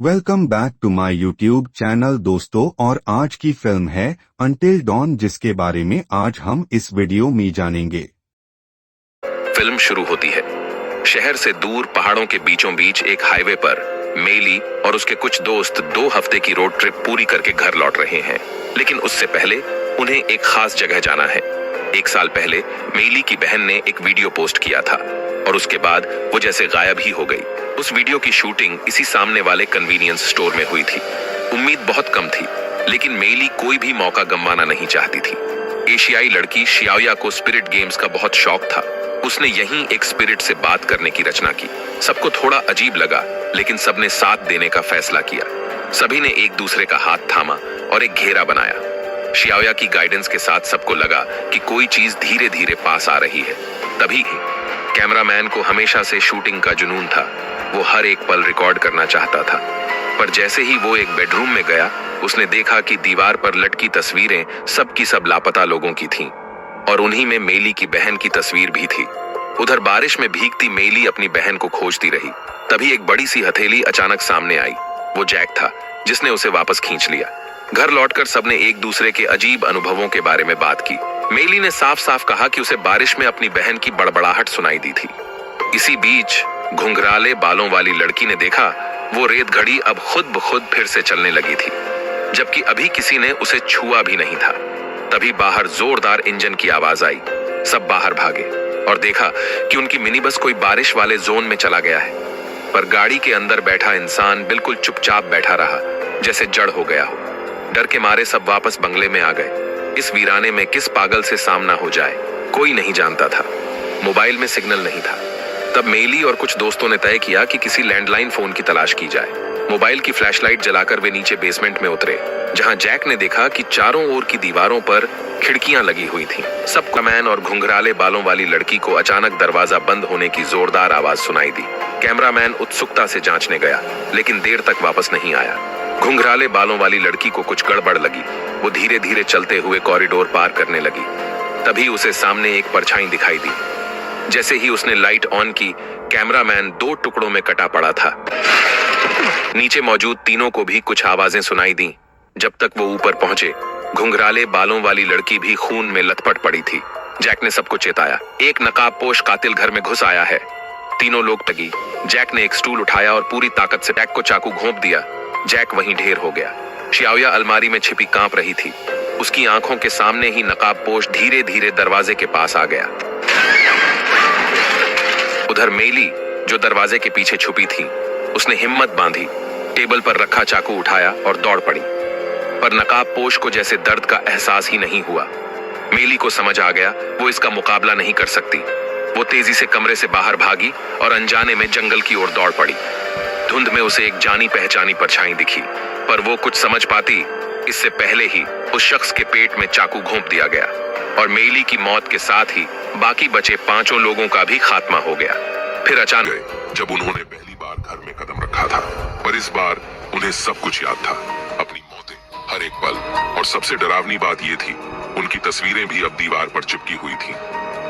Welcome back to my YouTube channel दोस्तों। और आज की फिल्म है अंटिल डॉन, जिसके बारे में आज हम इस वीडियो में जानेंगे। फिल्म शुरू होती है। शहर से दूर पहाड़ों के बीचों बीच एक हाईवे पर मेली और उसके कुछ दोस्त 2 हफ्ते की रोड ट्रिप पूरी करके घर लौट रहे हैं। लेकिन उससे पहले उन्हें एक खास जगह जाना है। 1 साल पहले मेली की बहन ने एक वीडियो पोस्ट किया था और उसके बाद वो जैसे गायब ही हो गई। उस वीडियो की शूटिंग इसी सामने वाले कन्वीनियंस स्टोर में हुई थी। उम्मीद बहुत कम थी, लेकिन मेली कोई भी मौका गंवाना नहीं चाहती थी। एशियाई लड़की शियाओया को स्पिरिट गेम्स का बहुत शौक था। उसने यहीं एक स्पिरिट से बात करने की रचना की। सबको थोड़ा अजीब लगा, लेकिन सबने साथ देने का फैसला किया। सभी ने एक दूसरे का हाथ थामा और एक घेरा बनाया। शियाओया की गाइडेंस के साथ सबको लगा कि कोई चीज धीरे धीरे पास आ रही है। तभी ही कैमरामैन को हमेशा से शूटिंग का जुनून था। वो हर एक पल रिकॉर्ड करना चाहता था। पर जैसे ही वो एक बेडरूम में गया, उसने देखा कि दीवार पर लटकी तस्वीरें सब की सब लापता लोगों की थीं और उन्हीं में मेली की बहन की तस्वीर भी थी। उधर बारिश में भीगती मेली अपनी बहन को खोजती रही। तभी एक बड़ी सी हथेली अचानक सामने आई। वो जैक था, जिसने उसे वापस खींच लिया। घर लौटकर सबने एक दूसरे के अजीब अनुभवों के बारे में बात की। मेली ने साफ साफ कहा कि उसे बारिश में अपनी बहन की बड़बड़ाहट सुनाई दी थी। इसी बीच घुंघराले बालों वाली लड़की ने देखा वो रेत घड़ी अब खुद ब खुद फिर से चलने लगी थी, जबकि अभी किसी ने उसे छुआ भी नहीं था। तभी बाहर जोरदार इंजन की आवाज आई। सब बाहर भागे और देखा कि उनकी मिनी बस कोई बारिश वाले जोन में चला गया है। पर गाड़ी के अंदर बैठा इंसान बिल्कुल चुपचाप बैठा रहा, जैसे जड़ हो गया हो। डर के मारे सब वापस बंगले में आ गए। इस वीराने में किस पागल से सामना हो जाए, कोई नहीं जानता था। मोबाइल में सिग्नल नहीं था। तब मेली और कुछ दोस्तों ने तय किया कि किसी लैंडलाइन फोन की तलाश की जाए। मोबाइल की फ्लैशलाइट जलाकर वे नीचे बेसमेंट में उतरे, जहां जैक ने देखा कि चारों ओर की दीवारों पर खिड़कियां लगी हुई थीं। सब कैमरामैन और घुंघराले बालों वाली लड़की को अचानक दरवाजा बंद होने की जोरदार आवाज सुनाई दी। कैमरामैन उत्सुकता से जांचने गया, लेकिन देर तक वापस नहीं आया। घुंघराले बालों वाली लड़की को कुछ गड़बड़ लगी। वो धीरे धीरे चलते हुए कॉरिडोर पार करने लगी। तभी उसे सामने एक परछाई दिखाई दी। जैसे ही उसने लाइट ऑन की, कैमरामैन 2 टुकड़ों में कटा पड़ा था। नीचे मौजूद तीनों को भी कुछ आवाजें सुनाई दी। जब तक वो ऊपर पहुंचे, घुंघराले बालों वाली लड़की भी खून में लथपथ पड़ी थी। जैक ने सबको चेताया, एक नकाबपोश कातिल घर में घुस आया है। तीनों लोग तगी। जैक ने एक स्टूल उठाया और पूरी ताकत से जैक को चाकू घोंप दिया। जैक वहीं ढेर हो गया। शियाओया अलमारी में छिपी कांप रही थी। उसकी आंखों के सामने ही नकाबपोश धीरे धीरे दरवाजे के पास आ गया। उधर मेली, जो दरवाजे के पीछे छुपी थी, उसने हिम्मत बांधी, टेबल पर रखा चाकू उठाया और दौड़ पड़ी। पर नकाबपोश को जैसे दर्द का एहसास ही नहीं हुआ। मेली को समझ आ गया वो इसका मुकाबला नहीं कर सकती। वो तेजी से कमरे से बाहर भागी और अनजाने में जंगल की ओर दौड़ पड़ी। धुंध में उसे एक जानी पहचानी परछाई दिखी, पर वो कुछ समझ पाती इससे पहले ही उस शख्स के पेट में चाकू घोंप दिया गया और मेली की मौत के साथ ही बाकी बचे 5 लोगों का भी खात्मा हो गया। फिर अचानक जब उन्होंने पहली बार घर में कदम रखा था, पर इस बार उन्हें सब कुछ याद था, अपनी मौतें, हर एक पल। और सबसे डरावनी बात ये थी, उनकी तस्वीरें भी अब दीवार पर चिपकी हुई थी।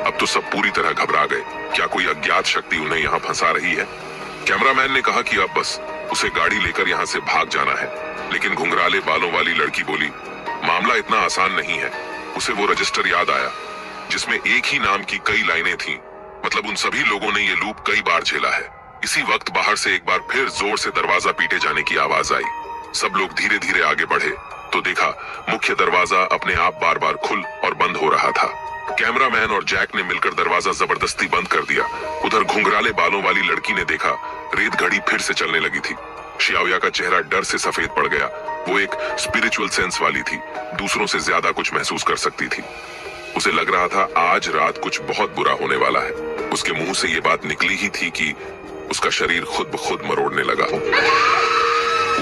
अब तो सब पूरी तरह घबरा गए। क्या कोई अज्ञात शक्ति उन्हें यहाँ फंसा रही है? कैमरामैन ने कहा कि अब बस उसे गाड़ी लेकर यहाँ से भाग जाना है। लेकिन घुंघराले बालों वाली लड़की बोली, मामला इतना आसान नहीं है। उसे वो रजिस्टर याद आया जिसमें एक ही नाम की कई लाइनें थीं। मतलब उन सभी लोगों ने ये लूप कई बार झेला है। इसी वक्त बाहर से एक बार फिर जोर से दरवाजा पीटे जाने की आवाज आई। सब लोग धीरे धीरे आगे बढ़े तो देखा मुख्य दरवाजा अपने आप बार बार खुल और बंद हो रहा था। कैमरामैन और जैक ने मिलकर दरवाजा जबरदस्ती बंद कर दिया। उधर घुंघराले बालों वाली लड़की ने देखा रेत घड़ी फिर से चलने लगी थी। शियाओया का चेहरा डर से सफेद पड़ गया। वो एक स्पिरिचुअल सेंस वाली थी, दूसरों से ज्यादा कुछ महसूस कर सकती थी। उसे लग रहा था आज रात कुछ बहुत बुरा होने वाला है। उसके मुंह से ये बात निकली ही थी कि उसका शरीर खुद ब खुद मरोड़ने लगा।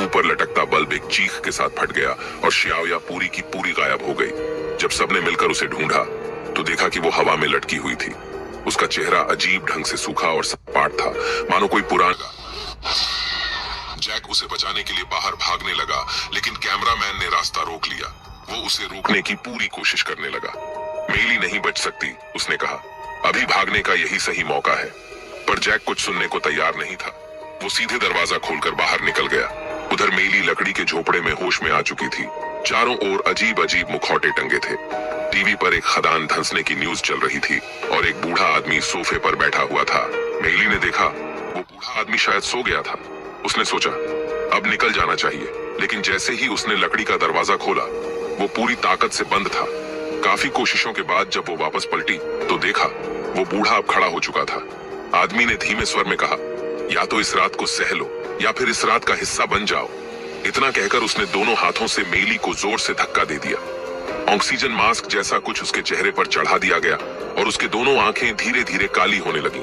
ऊपर लटकता बल्ब एक चीख के साथ फट गया और शियाओया पूरी की पूरी गायब हो गई। जब सबने मिलकर उसे ढूंढा तो देखा कि वो हवा में लटकी हुई थी। उसका चेहरा अजीब ढंग से सूखा और सपाट था, मानो कोई पुराना। जैक उसे बचाने के लिए बाहर भागने लगा, लेकिन कैमरामैन ने रास्ता रोक लिया। वो उसे रोकने की पूरी कोशिश करने लगा। मेली नहीं बच सकती, उसने कहा। अभी भागने का यही सही मौका है। पर जैक कुछ सुनने को तैयार नहीं था। वो सीधे दरवाजा खोलकर बाहर निकल गया। मेली के झोपड़े में होश में आ चुकी थी। चारों ओर अजीब अजीब मुखौटे टंगे थे। टीवी पर एक खदान धंसने की न्यूज चल रही थी और एक बूढ़ा आदमी सोफे पर बैठा हुआ था। मेली ने देखा वो बूढ़ा आदमी शायद सो गया था। उसने सोचा अब निकल जाना चाहिए, लेकिन जैसे ही उसने लकड़ी का दरवाजा खोला वो पूरी ताकत से बंद था। काफी कोशिशों के बाद जब वो वापस पलटी तो देखा वो बूढ़ा अब खड़ा हो चुका था। आदमी ने धीमे स्वर में कहा, या तो इस रात को सह लो या फिर इस रात का हिस्सा बन जाओ। इतना कहकर उसने दोनों हाथों से मेली को जोर से धक्का दे दिया। ऑक्सीजन मास्क जैसा कुछ उसके चेहरे पर चढ़ा दिया गया और उसके दोनों आंखें धीरे धीरे काली होने लगी।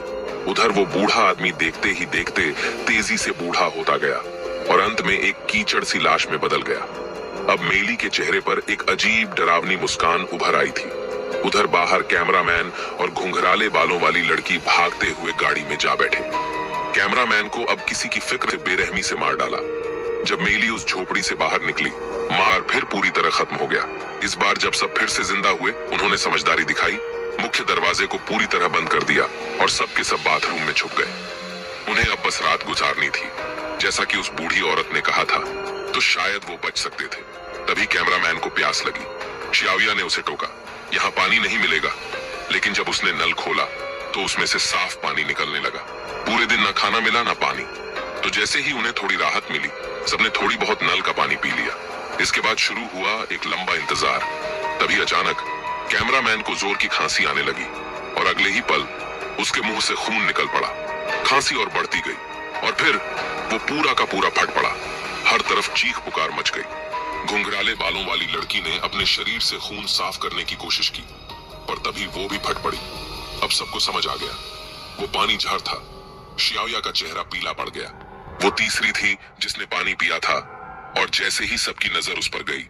उधर वो बूढ़ा आदमी देखते ही देखते तेजी से बूढ़ा होता गया और अंत में एक कीचड़ सी लाश में बदल गया। अब मेली के चेहरे पर एक अजीब डरावनी मुस्कान उभर आई थी। उधर बाहर कैमरामैन और घुंघराले बालों वाली लड़की भागते हुए गाड़ी में जा बैठे। कैमरामैन को अब किसी की फिक्र बेरहमी से मार डाला। जब मेली उस झोपड़ी से बाहर निकली, मार फिर पूरी तरह खत्म हो गया। इस बार जब सब फिर से जिंदा हुए, उन्होंने समझदारी दिखाई, मुख्य दरवाजे को पूरी तरह बंद कर दिया और सब के सब बाथरूम में छुप गए। उन्हें अब बस रात गुजारनी थी, जैसा कि उस बूढ़ी औरत ने कहा था, तो शायद वो बच सकते थे। तभी कैमरामैन को प्यास लगी। शियाविया ने उसे टोका, यहाँ पानी नहीं मिलेगा। लेकिन जब उसने नल खोला तो उसमें से साफ पानी निकलने लगा। पूरे दिन न खाना मिला न पानी। तो जैसे ही उन्हें थोड़ी राहत मिली, सबने थोड़ी बहुत नल का पानी पी लिया। इसके बाद शुरू हुआ एक लंबा इंतजार। तभी अचानक कैमरामैन को जोर की खांसी आने लगी और अगले ही पल उसके मुंह से खून निकल पड़ा। खांसी और बढ़ती गई और फिर वो पूरा का पूरा फट पड़ा। हर तरफ चीख पुकार मच गई। घुंघराले बालों वाली लड़की ने अपने शरीर से खून साफ करने की कोशिश की, पर तभी वो भी फट पड़ी। अब सबको समझ आ गया, वो पानी झाड़ था। शियाविया का चेहरा पीला पड़ गया। वो तीसरी थी जिसने पानी पिया था और जैसे ही सबकी नजर उस पर गई,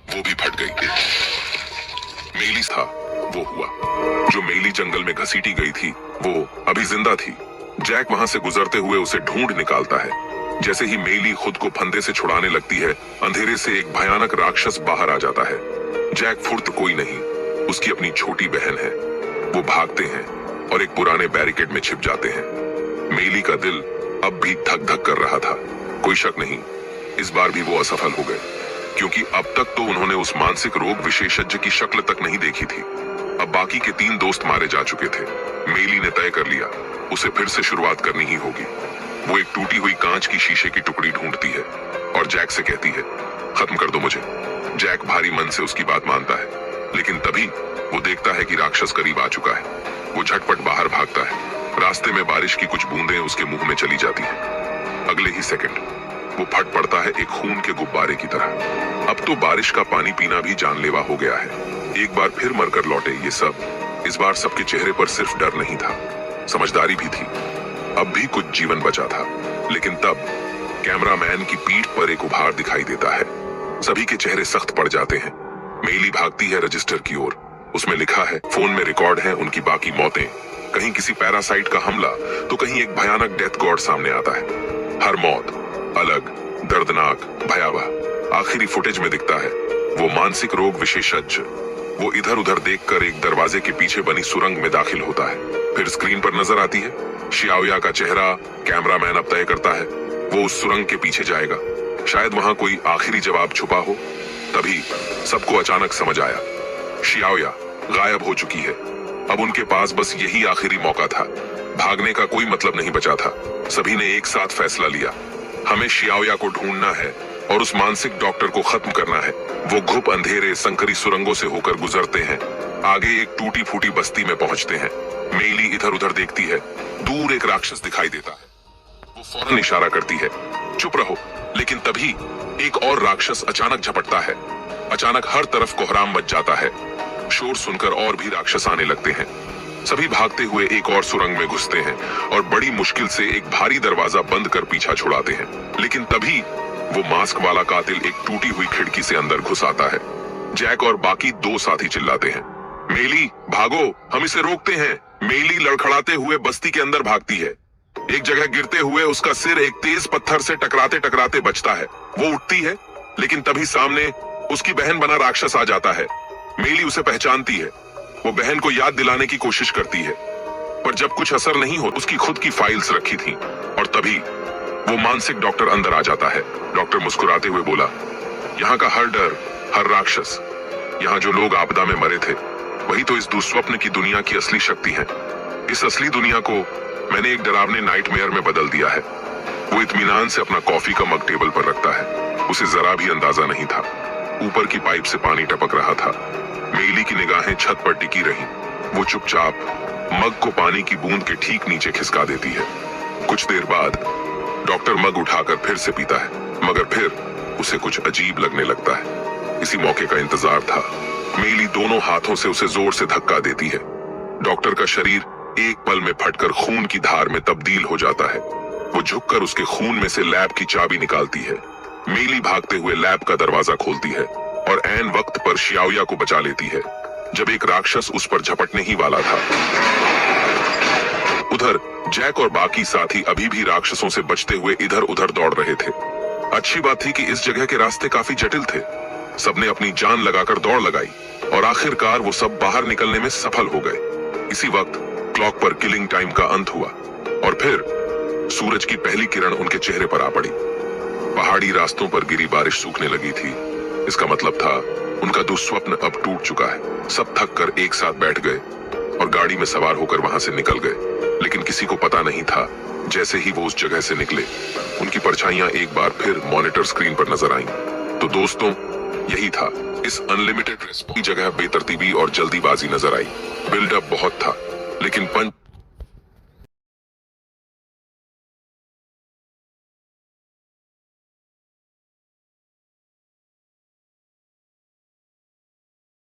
वो भी फट गई। मेली था वो हुआ। जो मेली जंगल में घसीटी गई थी वो अभी जिंदा थी। जैक वहां से गुजरते हुए उसे ढूंढ निकालता है। जैसे ही मेली खुद को फंदे से छुड़ाने लगती है, अंधेरे से एक भयानक राक्षस बाहर आ जाता है। जैक फुर्त कोई नहीं, उसकी अपनी छोटी बहन है। वो भागते हैं और एक पुराने बैरिकेड में छिप जाते हैं। मेली का दिल अब भी धक धक कर रहा था। कोई शक नहीं, इस बार भी वो असफल हो गए, क्योंकि अब तक तो उन्होंने उस मानसिक रोग विशेषज्ञ की शक्ल तक नहीं देखी थी। अब बाकी के 3 दोस्त मारे जा चुके थे। मेली ने तय कर लिया, उसे फिर से शुरुआत करनी ही होगी। वो एक टूटी हुई कांच की शीशे की टुकड़ी ढूंढती है और जैक से कहती है, खत्म कर दो मुझे। जैक भारी मन से उसकी बात मानता है, लेकिन तभी वो देखता है कि राक्षस करीब आ चुका है। वो झटपट बाहर भागता है। रास्ते में बारिश की कुछ बूंदें उसके मुंह में चली जाती हैं। अगले ही सेकंड वो फट पड़ता है एक खून के गुब्बारे की तरह। अब तो बारिश का पानी पीना भी जानलेवा हो गया है। एक बार फिर मरकर लौटे ये सब। इस बार सबके चेहरे पर सिर्फ डर नहीं था, समझदारी भी थी। अब भी कुछ जीवन बचा था। लेकिन तब कैमरामैन की पीठ पर एक उभार दिखाई देता है। सभी के चेहरे सख्त पड़ जाते हैं। मेली भागती है रजिस्टर की ओर। उसमें लिखा है, फोन में रिकॉर्ड है उनकी बाकी मौतें। कहीं किसी पैरासाइट का हमला तो कहीं एक भयानक डेथ गॉड सामने आता है। हर मौत अलग, दर्दनाक, भयावह। आखिरी फुटेज में दिखता है वो मानसिक रोग विशेषज्ञ। वो इधर उधर देखकर एक दरवाजे के पीछे बनी सुरंग में दाखिल होता है। फिर स्क्रीन पर नजर आती है शियाविया का चेहरा। कैमरामैन अब तय करता है वो उस सुरंग के पीछे जाएगा। शायद वहां कोई आखिरी जवाब छुपा हो। तभी सबको अचानक समझ आया, शियाविया गायब हो चुकी है। अब उनके पास बस यही आखिरी मौका था। भागने का कोई मतलब नहीं बचा था। सभी ने एक साथ फैसला लिया, हमें शियाविया को ढूंढना है और उस मानसिक डॉक्टर को खत्म करना है। वो घुप अंधेरे संकरी सुरंगों से होकर गुजरते हैं। आगे एक टूटी फूटी बस्ती में पहुंचते हैं। मेली इधर उधर देखती है। दूर एक राक्षस दिखाई देता है। वो फौरन इशारा करती है, चुप रहो। लेकिन तभी एक और राक्षस अचानक झपटता है। अचानक हर तरफ कोहराम मच जाता है। शोर सुनकर और भी राक्षस आने लगते हैं। सभी भागते हुए एक और सुरंग में घुसते हैं और बड़ी मुश्किल से एक भारी दरवाजा बंद कर पीछा छुड़ाते हैं। लेकिन तभी वो मास्क वाला कातिल एक टूटी हुई खिड़की से अंदर घुस आता है। जैक और बाकी 2 साथी चिल्लाते हैं, मेली भागो, हम इसे रोकते हैं। मेली लड़खड़ाते हुए बस्ती के अंदर भागती है। एक जगह गिरते हुए उसका सिर एक तेज पत्थर से टकराते टकराते बचता है। वो उठती है, लेकिन तभी सामने उसकी बहन बना राक्षस आ जाता है। मेली उसे पहचानती है। वो बहन को याद दिलाने की कोशिश करती है, पर जब कुछ असर नहीं हो, उसकी खुद की फाइल्स रखी थी। और तभी वो मानसिक डॉक्टर अंदर आ जाता है। डॉक्टर मुस्कुराते हुए बोला, यहाँ का हर डर, हर राक्षस, यहाँ जो लोग आपदा में मरे थे, वही तो इस दुस्वप्न की दुनिया की असली शक्ति है। इस असली दुनिया को मैंने एक डरावने नाइटमेयर में बदल दिया है। वो इत्मीनान से अपना कॉफी का मग टेबल पर रखता है। उसे जरा भी अंदाजा नहीं था। ऊपर की पाइप से पानी टपक रहा था। मेली की निगाहें छत पर टिकी रहीं। वो चुपचाप मग को पानी की बूंद के ठीक नीचे खिसका देती है। कुछ देर बाद डॉक्टर मग उठाकर फिर से पीता है, मगर फिर उसे कुछ अजीब लगने लगता है। इसी मौके का इंतजार था। मेली दोनों हाथों से उसे जोर से धक्का देती है। डॉक्टर का शरीर एक पल में फटकर खून की धार में तब्दील हो जाता है। वो झुककर उसके खून में से लैब की चाबी निकालती है। मेली भागते हुए लैब का दरवाजा खोलती है और ऐन वक्त पर शियाओया को बचा लेती है, जब एक राक्षस उस पर झपटने ही वाला था। उधर जैक और बाकी साथी अभी भी राक्षसों से बचते हुए इधर उधर दौड़ रहे थे। अच्छी बात थी कि इस जगह के रास्ते काफी जटिल थे। सबने अपनी जान लगाकर दौड़ लगाई और आखिरकार वो सब बाहर निकलने में सफल हो गए। इसी वक्त क्लॉक पर किलिंग टाइम का अंत हुआ और फिर सूरज की पहली किरण उनके चेहरे पर आ पड़ी। पहाड़ी रास्तों पर गिरी बारिश सूखने लगी थी। इसका मतलब था उनका दुस्वप्न अब टूट चुका है। सब थक कर एक साथ बैठ गए और गाड़ी में सवार होकर वहां से निकल गए। लेकिन किसी को पता नहीं था, जैसे ही वो उस जगह से निकले, उनकी परछाइयां एक बार फिर मॉनिटर स्क्रीन पर नजर आईं। तो दोस्तों, यही था इस अनलिमिटेड रेस्पॉन्स की जगह बेतरतीबी और जल्दीबाजी नजर आई। बिल्डअप बहुत था, लेकिन पंच